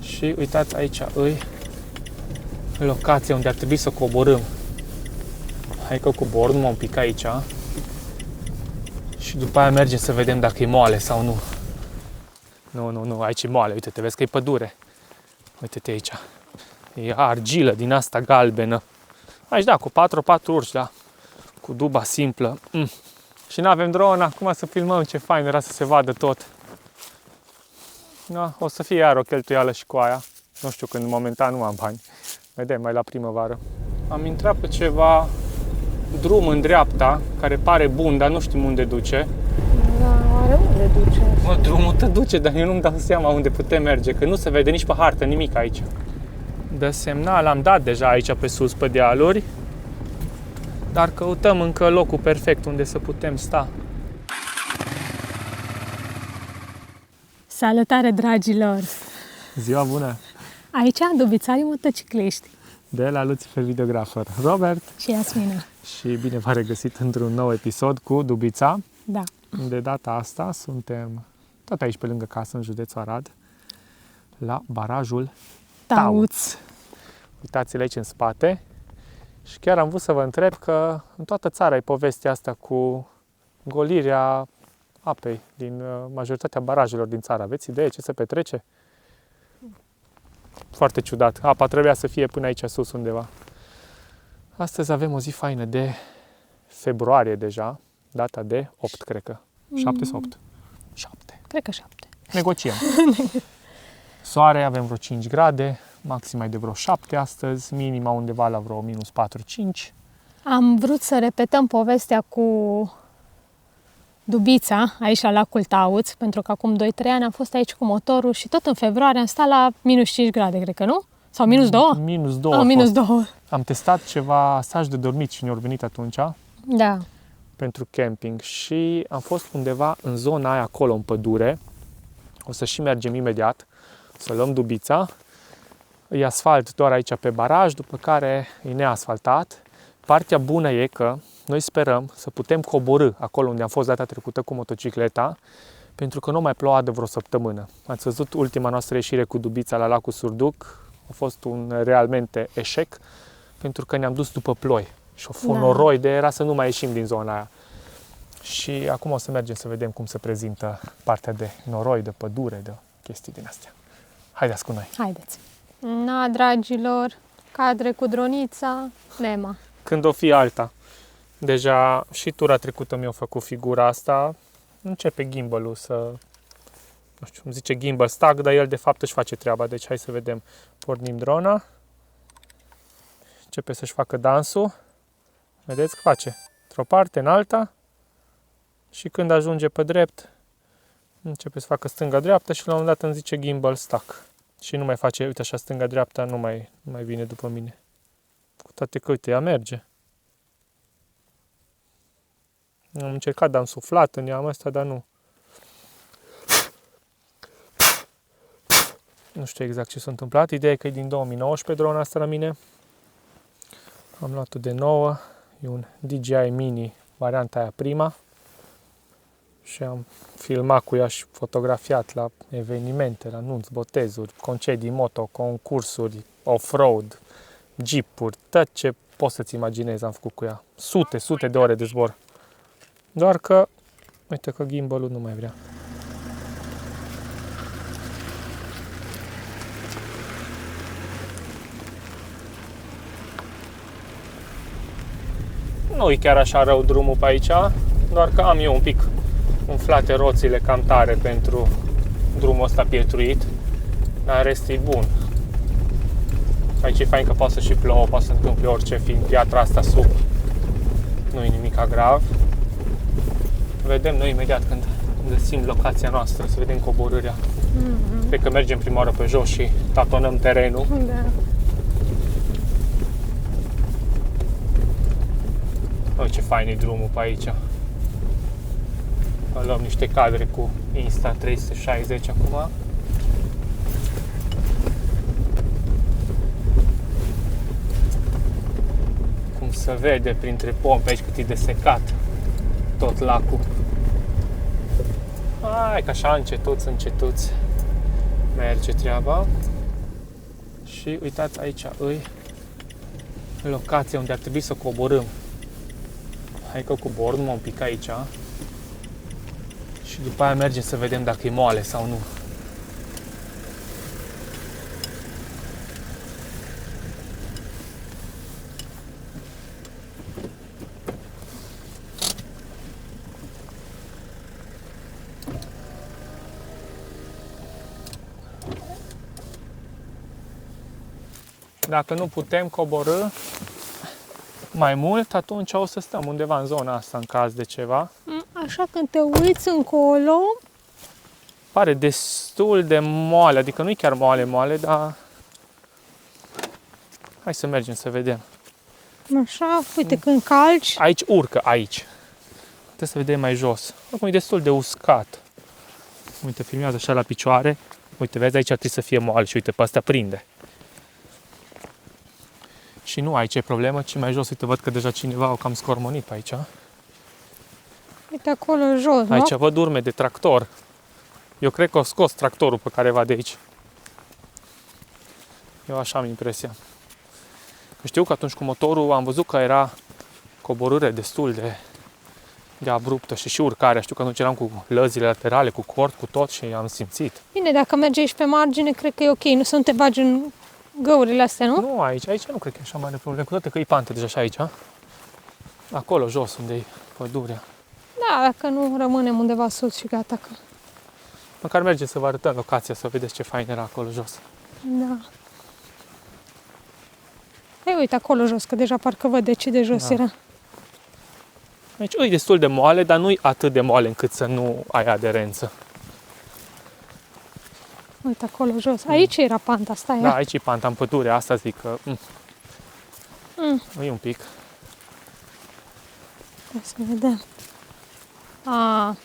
Și uitați, aici e locația unde ar trebui să coborâm. Hai că cobor numai un pic aici. Și după aia mergem să vedem dacă e moale sau nu. Nu, aici e moale, uite-te, vezi că e pădure. Uite-te aici. E argilă din asta galbenă. Aici da, cu 4x4 urci, da. Cu duba simplă. Și n-avem drone, acum să filmăm, ce fain era să se vadă tot. Da, o să fie iar o cheltuială și cu aia. Nu știu când, momentan nu am bani. Vedem, mai la primăvară. Am intrat pe ceva drum în dreapta, care pare bun, dar nu știm unde duce. Da, oare unde duce? Mă, drumul te duce, dar eu nu-mi dau seama unde putem merge, că nu se vede nici pe hartă nimic aici. De semnal am dat deja aici pe sus, pe dealuri, dar căutăm încă locul perfect unde să putem sta. Salutare, dragilor! Ziua bună! Aici, Dubițarii motocicliști. De la Lucifer Videographer, Robert Și Iasmina. și bine v-a regăsit într-un nou episod cu Dubița. Da. De data asta suntem tot aici pe lângă casă, în județul Arad, la barajul Tauț. Uitați-l aici în spate. Și chiar am vrut să vă întreb că în toată țara e povestea asta cu golirea apei din majoritatea barajelor din țară. Aveți idee ce se petrece? Foarte ciudat. Apa trebuia să fie până aici sus undeva. Astăzi avem o zi faină de februarie deja, data de 8, cred că. 7 sau 8? 7. Cred că 7. Negociem. Soare, avem vreo 5 grade, maxima e de vreo 7 astăzi, minima undeva la vreo minus 4-5. Am vrut să repetăm povestea cu Dubița, aici la lacul Tauț, pentru că acum 2-3 ani am fost aici cu motorul și tot în februarie am stat la minus 5 grade, cred că, nu? Sau minus 2? Minus 2 minus 2. Am testat ceva staj de dormit și ne-au venit atunci Da. pentru camping și am fost undeva în zona aia acolo, în pădure. O să și mergem imediat, să luăm Dubița. E asfalt doar aici pe baraj, după care e neasfaltat. Partea bună e că noi sperăm să putem coborî acolo unde am fost data trecută cu motocicleta, pentru că nu mai ploua de vreo săptămână. Ați văzut ultima noastră ieșire cu Dubița la lacul Surduc? A fost un realmente eșec, pentru că ne-am dus după ploi. Și o fost noroi de era să nu mai ieșim din zona aia. Și acum o să mergem să vedem cum se prezintă partea de noroi, de pădure, de chestii din astea. Haideți cu noi! Haideți! Na, dragilor, cadre cu dronița, Nema. Când o fi alta. Deja și tura trecută mi-a făcut figura asta. Începe gimbal-ul să... Nu știu, îmi zice gimbal stack, dar el de fapt își face treaba. Deci hai să vedem. Pornim drona. Începe să-și facă dansul. Vedeți că face. Într-o parte, în alta. Și când ajunge pe drept, începe să facă stânga-dreapta și la un moment dat îmi zice gimbal stack. Și nu mai face, uite așa, stânga-dreapta nu mai vine după mine. Cu toate că, uite, ea merge. Am încercat, dar am suflat în ea asta, dar nu. Nu știu exact ce s-a întâmplat. Ideea e că e din 2019 drona asta la mine. Am luat-o de nouă. E un DJI Mini, varianta aia prima. Și am filmat cu ea și fotografiat la evenimente, la nunți, botezuri, concedii moto, concursuri, off-road, jeep-uri, tot ce poți să-ți imaginezi am făcut cu ea. Sute de ore de zbor. Doar că, uite că gimbal-ul nu mai vrea. Nu e chiar așa rău drumul pe aici, doar că am eu un pic umflate roțile cam tare pentru drumul ăsta pietruit, dar restul e bun. Aici e fain că poate să și plouă, poate să întâmple orice, fiind piatra asta sub. Nu e nimic grav. Vedem noi imediat când găsim locația noastră, să vedem coborârea. Cred că mergem prima oară pe jos și tatonăm terenul. Da. Uite ce fain e drumul pe aici. Luăm niște cadre cu Insta360 acum. Cum se vede printre pomi pe aici cât e desecat tot lacul. Hai că așa încetuți merge treaba. Și uitați, aici îi locația unde ar trebui să coborâm. Hai că coborâm un pic aici. Și după aia mergem să vedem dacă e moale sau nu. Dacă nu putem coborî mai mult, atunci o să stăm undeva în zona asta în caz de ceva. Așa când te uiți încolo, Pare destul de moale, adică nu e chiar moale, dar hai să mergem să vedem. așa, uite, când calci, Aici urcă, aici. Trebuie să vedem mai jos. Acum e destul de uscat. Uite, filmează așa la picioare. Uite, vezi, aici ar trebui să fie moale și uite, pe astea prinde. Și nu aici e problemă, ci mai jos, uite, văd că deja cineva o cam scormonit pe aici. uite acolo jos, nu? Aici văd urme de tractor. Eu cred că o scos tractorul pe careva de aici. Eu așa am impresia. Știu că atunci cu motorul am văzut că era coborâre destul de abruptă și urcarea. Știu că atunci eram cu lăzile laterale, cu cort, cu tot și am simțit. Bine, dacă mergi aici pe margine, cred că e ok, nu să nu te bagi în găurile astea, nu? Nu, aici nu cred că e așa mare problemă, cu toate că e pantă deja și aici. Acolo, jos, unde e pădurea. Da, dacă nu rămânem undeva sus și gata că... Măcar mergem să vă arătăm locația, să vedeți ce fain era acolo jos. Da. Hai, uite acolo jos, că deja parcă văd de ce de jos Da. era. Aici e destul de moale, dar nu e atât de moale încât să nu ai aderență. Uite acolo jos. Aici era panta asta, Da, ia. aici e panta în pădure, asta zic că e un pic. Hai să vedem. A,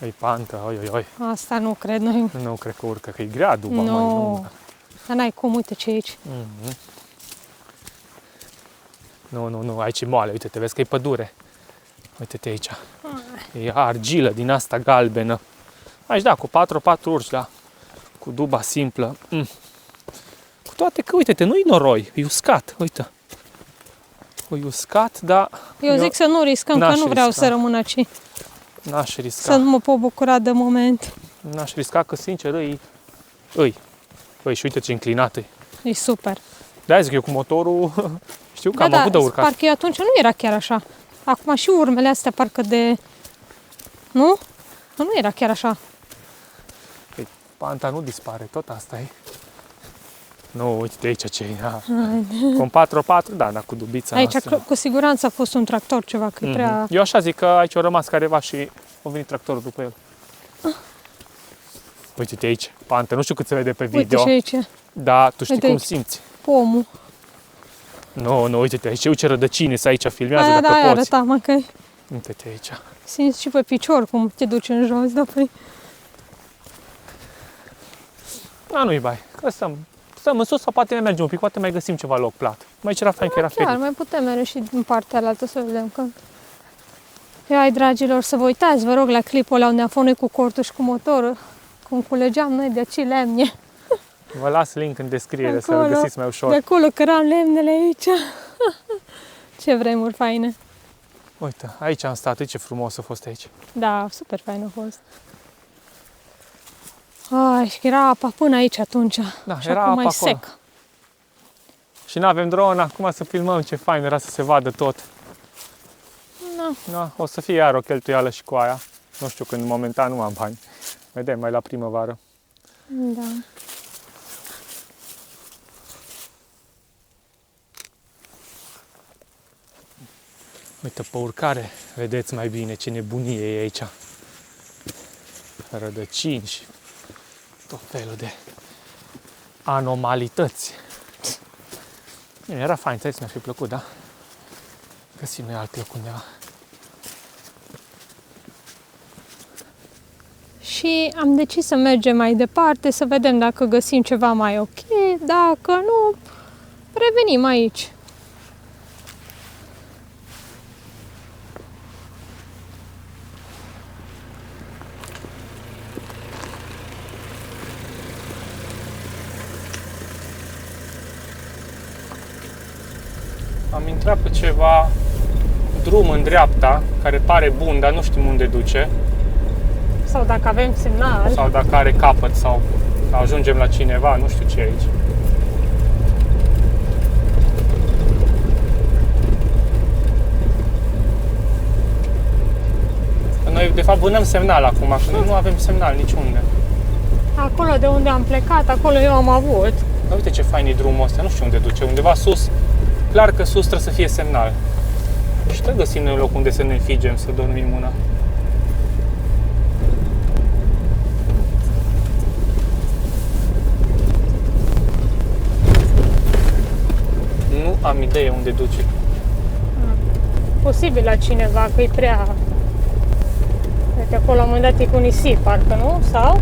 E pantă, oi. asta nu cred noi. Nu cred că urcă, că e grea duba, Nu. nu. Dar n-ai cum, uite ce e aici. Mhm. Nu, aici e moale, uite, te vezi că e pădure. Uite-te aici. E argilă din asta galbenă. Aici, da, cu 4x4 urci, da. Cu duba simplă. Cu toate că, uite-te, nu-i noroi, e uscat, uite. E uscat, dar Eu zic să nu riscăm, că n-aș nu vreau risca. să rămân aici. n-aș Să risca. nu mă pot bucura de moment. N-aș risca, că sincer, Păi, și uite ce înclinat e. E super. De-aia zic eu cu motorul, știu că am avut de urcat. parcă eu atunci nu era chiar așa. Acum și urmele astea parcă de... Nu? Nu era chiar așa. Păi, panta nu dispare, tot asta e. Nu, uite de aici ce e. Da. Cu un 4x4, da, dar cu dubița Aici noastră. cu siguranță a fost un tractor ceva, că e prea... Eu așa zic că aici a rămas careva și a venit tractorul după el. Uite-te aici, pantă, nu știu cât se vede pe Uite video, și aici, dar tu știi Uite cum aici. simți. pomul. Nu, uite-te aici, ce rădăcini sunt aici, filmează Aia, dacă da, aia poți. arăta, mă, că Uite-te aici. simți și pe picior cum te duci în jos, da, păi... Da, nu-i bai, că stăm în sus sau poate mai mergem un pic, poate mai găsim ceva loc plat. Mai era fain că era Chiar, ferit. mai putem merge și din partea alaltă să vedem că... Hai, dragilor, să vă uitați, vă rog, la clipul ăla unde am fost noi cu cortul și cu motorul, cum culegeam noi de aici lemne. Vă las link în descriere să Acolo, îl găsiți mai ușor. De acolo căram lemnele aici. Ce vremuri faine. Uite, aici am stat, uite ce frumos a fost aici. Da, super fain a fost. Ai, și era apa până aici atunci. Da, și era acum apa e acolo. sec. Și nu avem drone, acum să filmăm, ce fain era să se vadă tot. Da. Da, o să fie iar o cheltuială și cu aia. Nu știu când, momentan nu am bani. Vedem, mai la primăvară. Da. Uite, pe urcare, vedeți mai bine ce nebunie e aici. Rădăcini și tot felul de anomalități. Bine, era fain, ți mi-ar fi plăcut, da? Găsim noi alt loc undeva. Și am decis să mergem mai departe, să vedem dacă găsim ceva mai ok. Dacă nu, revenim aici. Am intrat pe ceva drum în dreapta, care pare bun, dar nu știm unde duce. Sau dacă avem semnal. Sau dacă are capăt, sau ajungem la cineva, nu știu ce e aici. Noi, de fapt, vânăm semnal acum, că noi nu avem semnal niciunde. Acolo de unde am plecat, acolo eu am avut. Dar uite ce fain e drumul ăsta, nu știu unde duce, undeva sus. Clar că sus trebuie să fie semnal. Și trebuie găsim un loc unde să ne înfigem, să dormim una. Nu am idee unde duce. Posibil la cineva, că e prea... Uite, acolo la un moment dat e cu nisip, parcă, nu? Sau?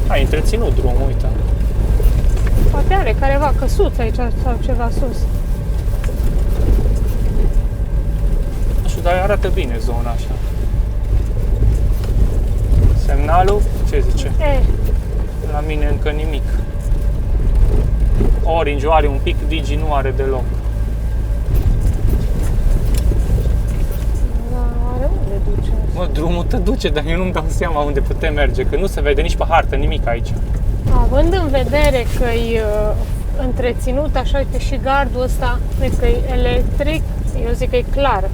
A întreținut drumul, uite. Poate are careva căsuț aici sau ceva sus. Nu știu, dar arată bine zona așa. Semnalul, ce zice? La mine încă nimic. Orange are un pic, Digi nu are deloc. Da, oare unde duce? Mă, drumul te duce, dar eu nu-mi dau seama unde putem merge, că nu se vede nici pe hartă nimic aici. Având în vedere că e întreținut, așa că și gardul ăsta, că e electric, eu zic că e clar.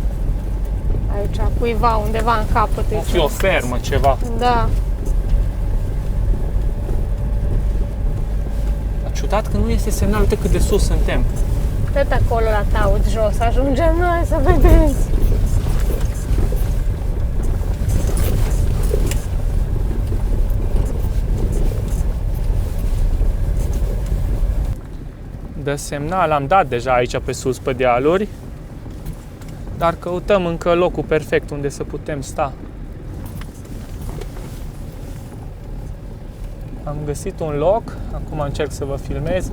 Aici, cuiva, undeva în capăt. O fi o fermă, ceva. Da. Dar ciudat că nu este semnal, uite cât de sus suntem. Tot acolo la taut jos ajungem noi, să vedeți. De semnal am dat deja aici pe sus, pe dealuri. Dar căutăm încă locul perfect unde să putem sta. Am găsit un loc, acum încerc să vă filmez,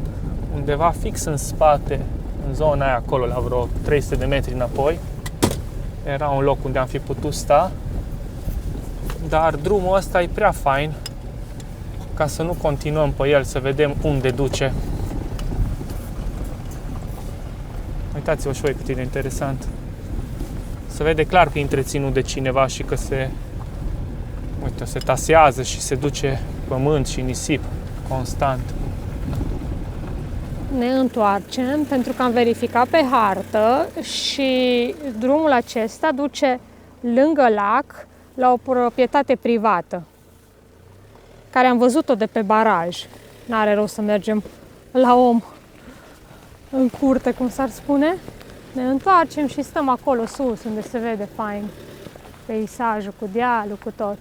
undeva fix în spate, în zona aia acolo, la vreo 300 de metri înapoi. Era un loc unde am fi putut sta, dar drumul ăsta e prea fain ca să nu continuăm pe el, să vedem unde duce. Uitați-vă și voi cât e de interesant. Se vede clar că e întreținut de cineva și că se tasează și se duce pământ și nisip constant. Ne întoarcem pentru că am verificat pe hartă și drumul acesta duce lângă lac la o proprietate privată care am văzut-o de pe baraj. N-are rost să mergem la om în curte, cum s-ar spune. Ne întoarcem și stăm acolo sus, unde se vede fain peisajul cu dealul, cu tot.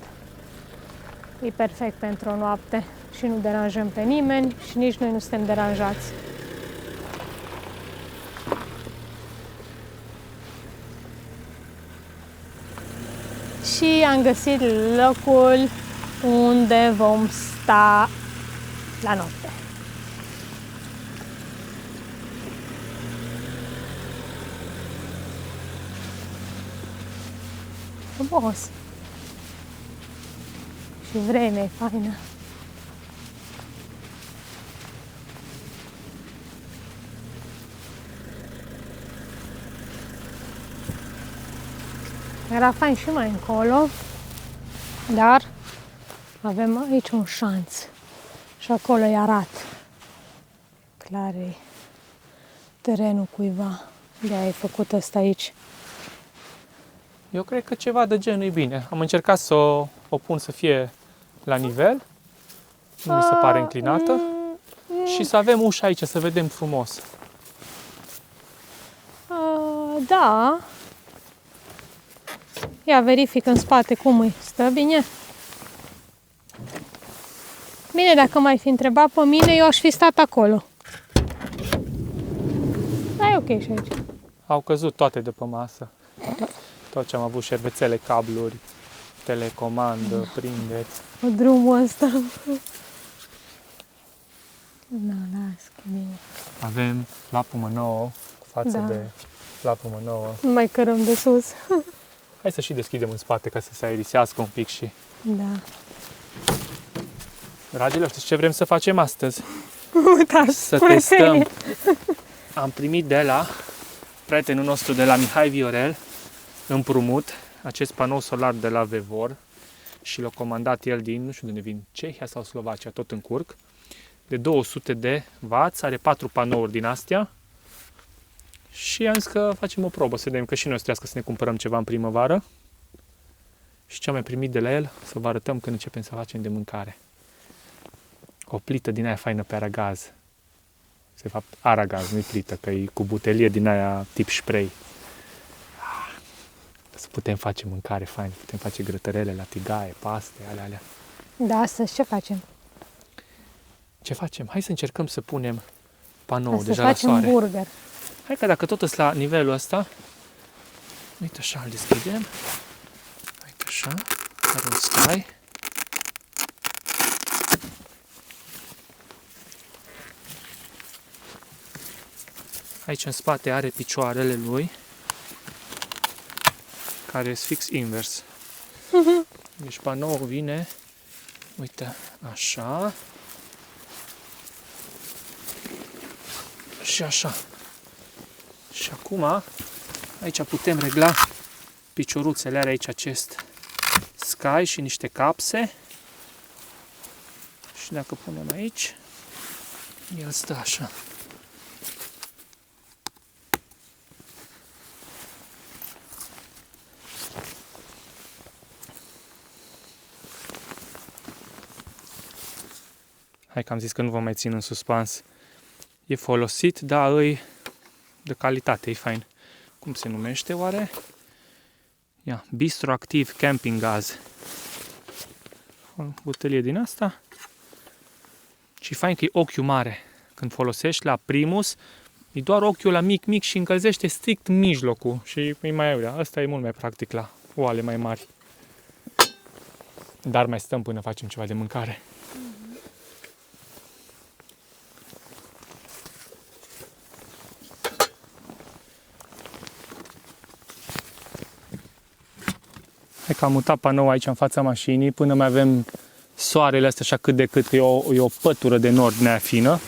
E perfect pentru o noapte și nu deranjăm pe nimeni și nici noi nu suntem deranjați. Și am găsit locul unde vom sta la noapte. Frumos. Și vremea e faină. Era fain și mai încolo, dar avem aici un șanț și acolo îi arat. Clar e terenul cuiva, de-aia ai făcut ăsta aici. Eu cred că ceva de genul e bine. Am încercat să o pun să fie la nivel, nu mi se pare înclinată, și să avem ușa aici, să vedem frumos. Da. Ia verific în spate cum îi stă, bine? Bine, dacă m-ai fi întrebat pe mine, eu aș fi stat acolo. Da, e ok și aici. Au căzut toate de pe masă. Tot ce am avut, șervețele, cabluri, telecomandă, prinderi. Drumul ăsta. Da, las, că bine. Avem lapumă nouă față de lapumă nouă. Nu mai cărăm de sus. Hai să și deschidem în spate ca să se aerisească un pic și... Da. Dragilor, știți ce vrem să facem astăzi? Da, Să testăm. Am primit de la prietenul nostru de la Mihai Viorel împrumut acest panou solar de la Vevor și l-a comandat el din, nu știu de unde vin, Cehia sau Slovacia, tot în curg, de 200 de W, are 4 panouri din astea și am zis că facem o probă, să vedem că și noi trebuie să ne cumpărăm ceva în primăvară. Și ce am mai primit de la el, să vă arătăm când începem să facem de mâncare. O plită din aia faină pe aragaz. De fapt, aragaz, nu-i plită, că e cu butelie din aia tip spray. Să putem face mâncare faină, putem face grătărele la tigaie, paste, alea. Da, astăzi ce facem? Ce facem? Hai să încercăm să punem panou Astăzi deja la facem soare. burger. Hai că dacă tot îs la nivelul ăsta, uite așa, îl deschidem. Uite așa, are un stai. Aici în spate are picioarele lui, care sunt fix invers. Deci panoul vine, uite, așa. Și așa. Și acum, aici putem regla picioruțele, are aici acest sky și niște capse. Și dacă punem aici, el stă așa. Hai că am zis că nu vă mai țin în suspans. E folosit, dar e de calitate, e fain. Cum se numește oare? Ia, Bistro Activ Camping Gaz. O butelie din asta. Și fain că e ochiul mare. Când folosești la Primus, e doar ochiul la mic și încălzește strict mijlocul. Și e mai iurea. Asta e mult mai practic la oale mai mari. Dar mai stăm până facem ceva de mâncare. Hai că am mutat panou aici în fața mașinii până mai avem soarele astea așa cât de cât, că e o pătură de nord nea fină.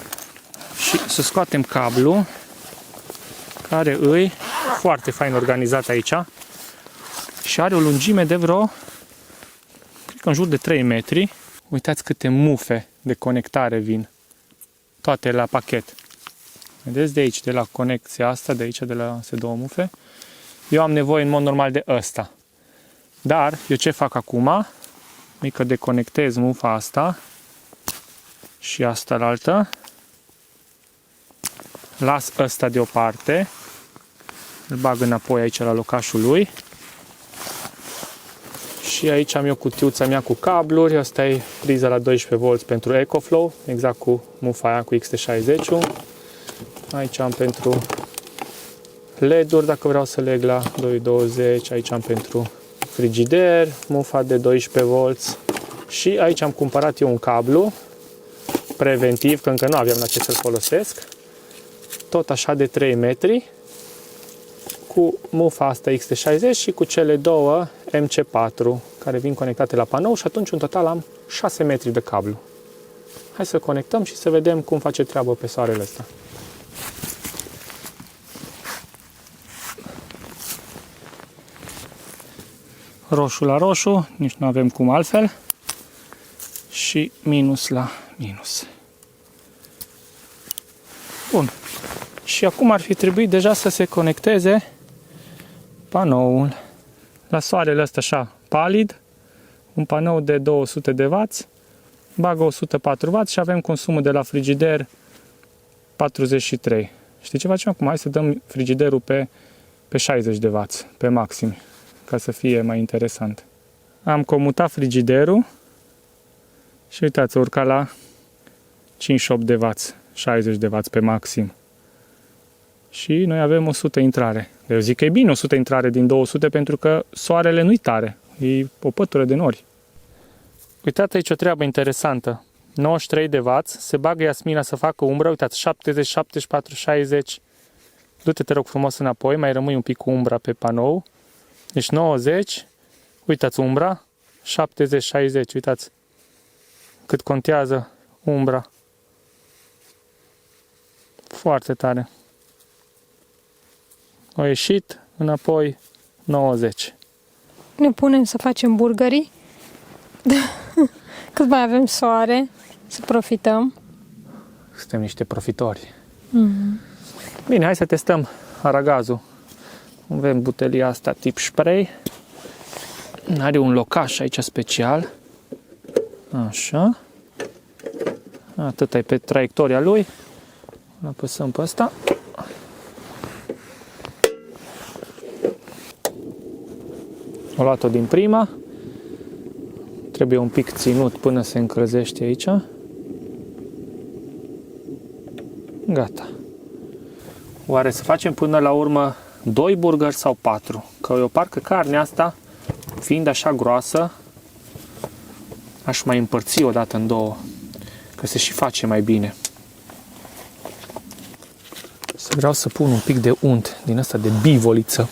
Și să scoatem cablu, care îi foarte fain organizat aici și are o lungime de vreo, cred că în jur de 3 metri. Uitați câte mufe de conectare vin, toate la pachet. Vedeți de aici, de la conexia asta, de aici, de la astea două mufe. Eu am nevoie în mod normal de ăsta. Dar eu ce fac acum? E că deconectez mufa asta și asta la altă. Las ăsta deoparte. Îl bag înapoi aici la locașul lui. Și aici am eu cutiuța mea cu cabluri. Asta e priza la 12V pentru EcoFlow, exact cu mufa aia cu XT60. Aici am pentru LED-uri, dacă vreau să leg la 220. Aici am pentru frigider, mufa de 12V. Și aici am cumpărat eu un cablu preventiv, că încă nu aveam la ce să-l folosesc. Tot așa de 3 metri, cu mufa asta XT60 și cu cele două MC4 care vin conectate la panou și atunci în total am 6 metri de cablu. Hai să conectăm și să vedem cum face treabă pe soarele ăsta. Roșu la roșu, nici nu avem cum altfel. Și minus la minus. Bun. Și acum ar fi trebuit deja să se conecteze panoul. La soarele ăsta așa palid, un panou de 200 de W, bagă 104 W și avem consumul de la frigider 43. Știi ce facem acum? Hai să dăm frigiderul pe 60 de W, pe maxim, ca să fie mai interesant. Am comutat frigiderul și uitați, a urcat la 58 de W, 60 de W pe maxim. Și noi avem 100 intrare. Eu zic că e bine 100 intrare din 200 pentru că soarele nu-i tare. E o pătură de nori. Uitați aici o treabă interesantă. 93 de W, se bagă Iasmina să facă umbră. Uitați, 70, 74, 60. Du-te, te rog frumos înapoi, mai rămâi un pic cu umbra pe panou. Deci 90, uitați umbra, 70-60, uitați cât contează umbra. Foarte tare. A ieșit, înapoi 90. Ne punem să facem burgerii. Cât mai avem soare, să profităm. Suntem niște profitori. Bine, hai să testăm aragazul. Avem butelia asta tip spray. Are un locaș aici special. Așa. Atât e pe traiectoria lui. Apăsăm pe asta. O luat-o din prima. Trebuie un pic ținut până se încălzește aici. Gata. Oare să facem până la urmă 2 burgeri sau 4? Că eu parcă carnea asta, fiind așa groasă, aș mai împărți o dată în două. Că se și face mai bine. Să vreau să pun un pic de unt din asta de bivoliță.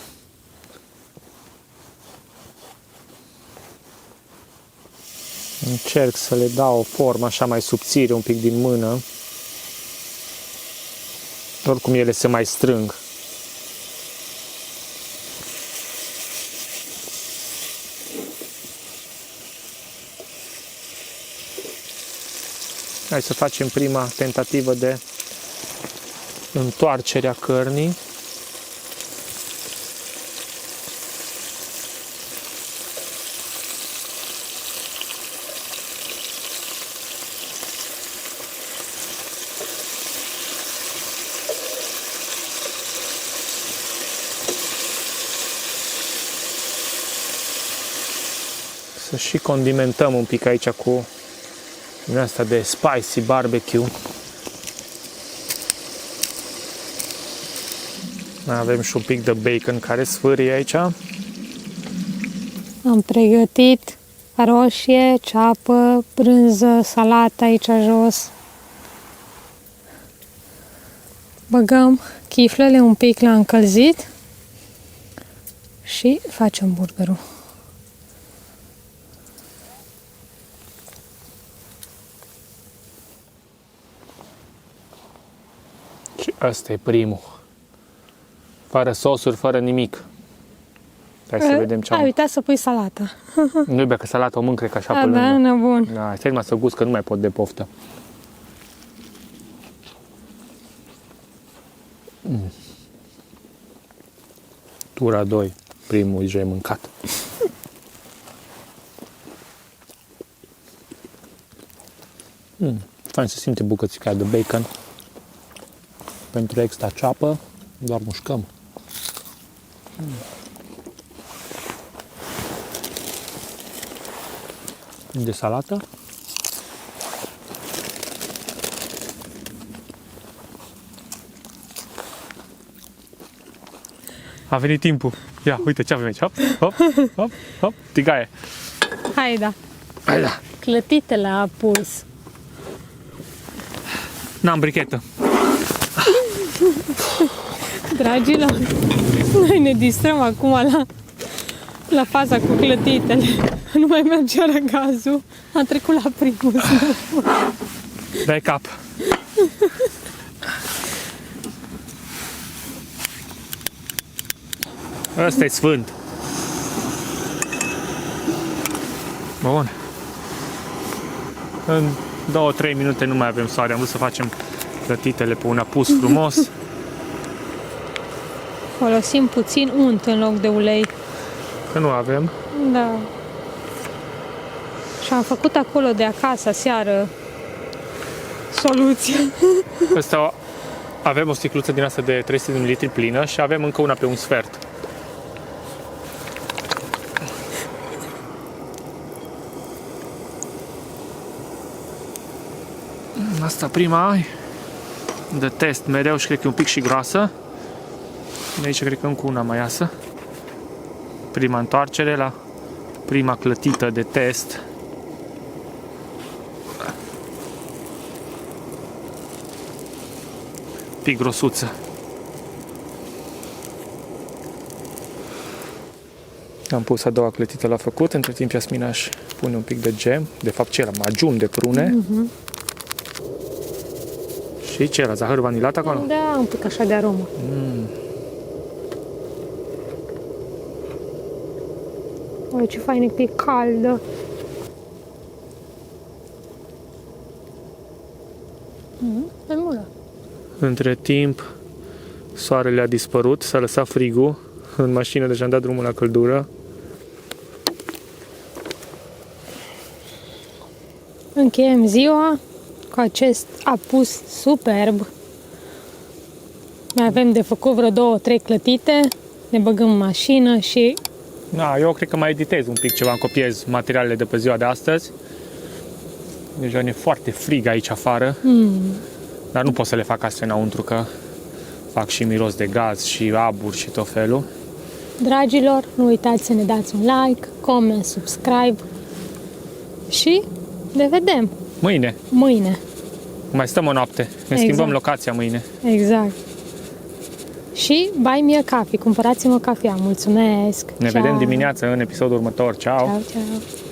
Încerc să le dau o formă așa mai subțire, un pic din mână. Oricum ele se mai strâng. Hai să facem prima tentativă de întoarcere a cărnii. Să și condimentăm un pic aici cu din asta de spicy barbecue. Mai avem și un pic de bacon care sfârie aici. Am pregătit roșie, ceapă, brânză, salată aici jos. Băgăm chiflele un pic la încălzit și facem burgerul. Și ăsta e primul. Fără sosuri, fără nimic. Hai să vedem ce am. Ai uitat să pui salata. Nu-i bea că salata o mânc, cred că așa pe Da, lângă. bun. Da, stai numai să gust că nu mai pot de poftă. Tura 2. Primul deja e mâncat. Fain să simte bucățica de bacon. Pentru extra ceapă, doar mușcăm. De salată. A venit timpul. Ia, uite ce avem aici. Hop, hop, hop, hop. Tigaie. Hai, da. Hai da. Clătitele a pus. N-am brichetă. Dragilor, noi ne distrăm acum la faza cu clătitele. Nu mai merge aragazul. A trecut la primul. Dai cap. Ăsta e sfânt. Bun. În 2-3 minute nu mai avem soare. Am vrut să facem clătitele pe un apus frumos. Folosim puțin unt în loc de ulei. Că nu avem. Da. Și am făcut acolo de acasă, seară, soluție. Asta avem o sticluță din asta de 300 de ml plină și avem încă una pe un sfert. Asta prima de test mereu și cred că e un pic și groasă. De aici cred că încă una mai iasă. Prima întoarcere la prima clătită de test. Pic grosuță. Am pus a doua clătită la făcut, între timp Iasmina își pune un pic de gem, de fapt ce era, majun de prune. Și ce era, zahăr vanilat acolo? Da, un pic așa de aromă. Oi, ce fain că e caldă. E mulă. Între timp, soarele a dispărut, s-a lăsat frigul, în mașină deja am dat drumul la căldură. Încheiem ziua cu acest apus superb. Mai avem de făcut vreo 2-3 clătite, ne băgăm în mașină și Da, eu cred că mai editez un pic ceva, copiez materialele de pe ziua de astăzi. Deja ne foarte frig aici afară, dar nu pot să le fac astea înăuntru, că fac și miros de gaz și abur și tot felul. dragilor, nu uitați să ne dați un like, comment, subscribe și ne vedem Mâine. Mai stăm o noapte, ne schimbăm locația mâine. Exact. Și buy me a coffee, cumpărați-mă cafea. Mulțumesc! Ne Ciao. vedem dimineața în episodul următor. Ciao! Ciao, ciao!